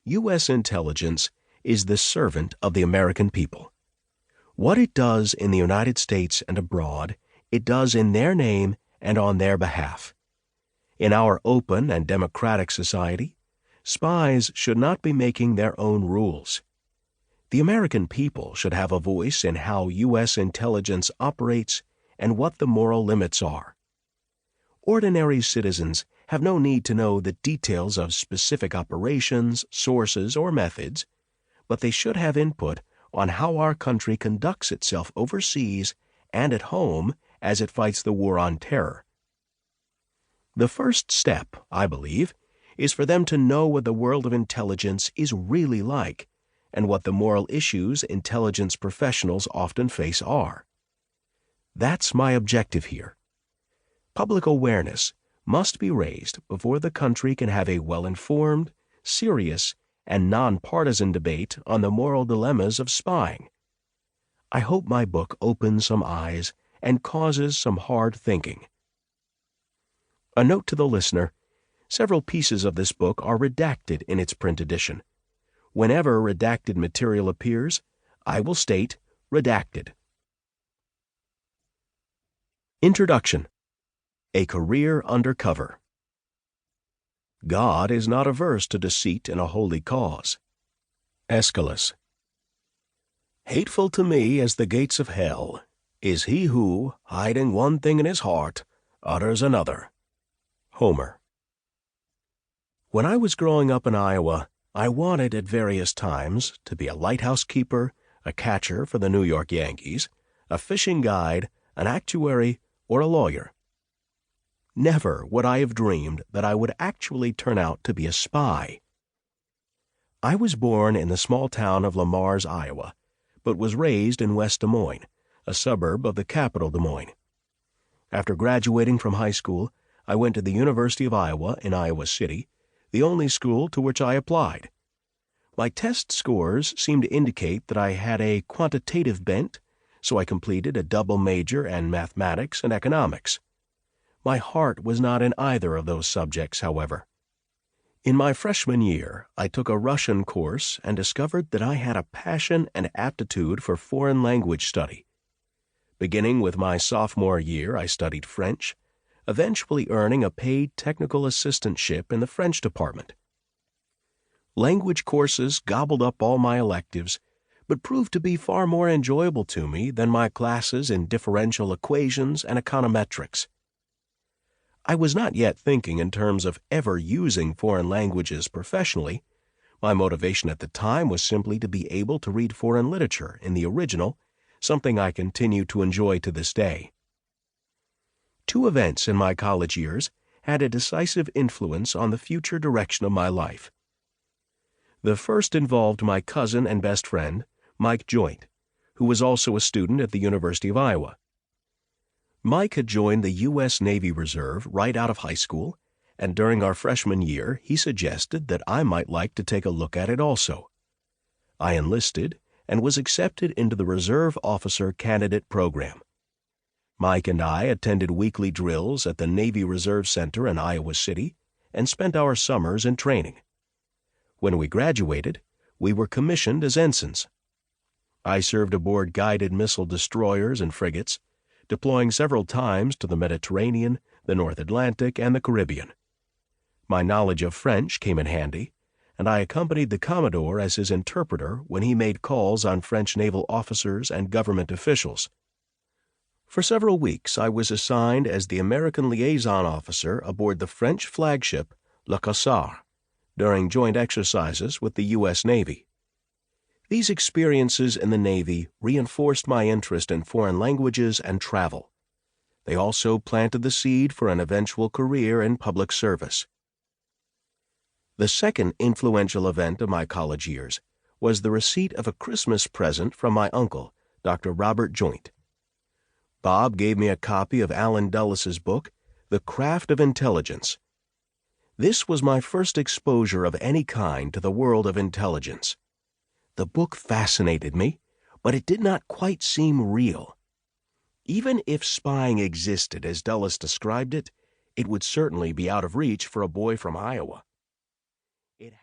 U.S. intelligence is the servant of the American people. What it does in the United States and abroad, it does in their name and on their behalf. In our open and democratic society, spies should not be making their own rules. The American people should have a voice in how U.S. intelligence operates and what the moral limits are. Ordinary citizens have no need to know the details of specific operations, sources, or methods, but they should have input on how our country conducts itself overseas and at home as it fights the war on terror. The first step, I believe, is for them to know what the world of intelligence is really like and what the moral issues intelligence professionals often face are. That's my objective here. Public awareness must be raised before the country can have a well-informed, serious, and nonpartisan debate on the moral dilemmas of spying. I hope my book opens some eyes and causes some hard thinking. A note to the listener: several pieces of this book are redacted in its print edition. Whenever redacted material appears, I will state redacted. Introduction. A Career Under Cover. God is not averse to deceit in a holy cause. Aeschylus. Hateful to me as the gates of hell is he who, hiding one thing in his heart, utters another. Homer. When I was growing up in Iowa, I wanted at various times to be a lighthouse keeper, a catcher for the New York Yankees, a fishing guide, an actuary, or a lawyer. Never would I have dreamed that I would actually turn out to be a spy. I was born in the small town of Lamars, Iowa, but was raised in West Des Moines, a suburb of the capital Des Moines. After graduating from high school, I went to the University of Iowa in Iowa City, the only school to which I applied. My test scores seemed to indicate that I had a quantitative bent, so I completed a double major in mathematics and economics. My heart was not in either of those subjects, however. In my freshman year, I took a Russian course and discovered that I had a passion and aptitude for foreign language study. Beginning with my sophomore year, I studied French, eventually earning a paid technical assistantship in the French department. Language courses gobbled up all my electives, but proved to be far more enjoyable to me than my classes in differential equations and econometrics. I was not yet thinking in terms of ever using foreign languages professionally. My motivation at the time was simply to be able to read foreign literature in the original, something I continue to enjoy to this day. Two events in my college years had a decisive influence on the future direction of my life. The first involved my cousin and best friend, Mike Joint, who was also a student at the University of Iowa. Mike had joined the U.S. Navy Reserve right out of high school, and during our freshman year he suggested that I might like to take a look at it also. I enlisted and was accepted into the Reserve Officer Candidate Program. Mike and I attended weekly drills at the Navy Reserve Center in Iowa City and spent our summers in training. When we graduated, we were commissioned as ensigns. I served aboard guided missile destroyers and frigates, deploying several times to the Mediterranean, the North Atlantic, and the Caribbean. My knowledge of French came in handy, and I accompanied the Commodore as his interpreter when he made calls on French naval officers and government officials. For several weeks I was assigned as the American liaison officer aboard the French flagship Le Cossard during joint exercises with the U.S. Navy. These experiences in the Navy reinforced my interest in foreign languages and travel. They also planted the seed for an eventual career in public service. The second influential event of my college years was the receipt of a Christmas present from my uncle, Dr. Robert Joint. Bob gave me a copy of Alan Dulles' book, The Craft of Intelligence. This was my first exposure of any kind to the world of intelligence. The book fascinated me, but it did not quite seem real. Even if spying existed as Dulles described it, it would certainly be out of reach for a boy from Iowa. It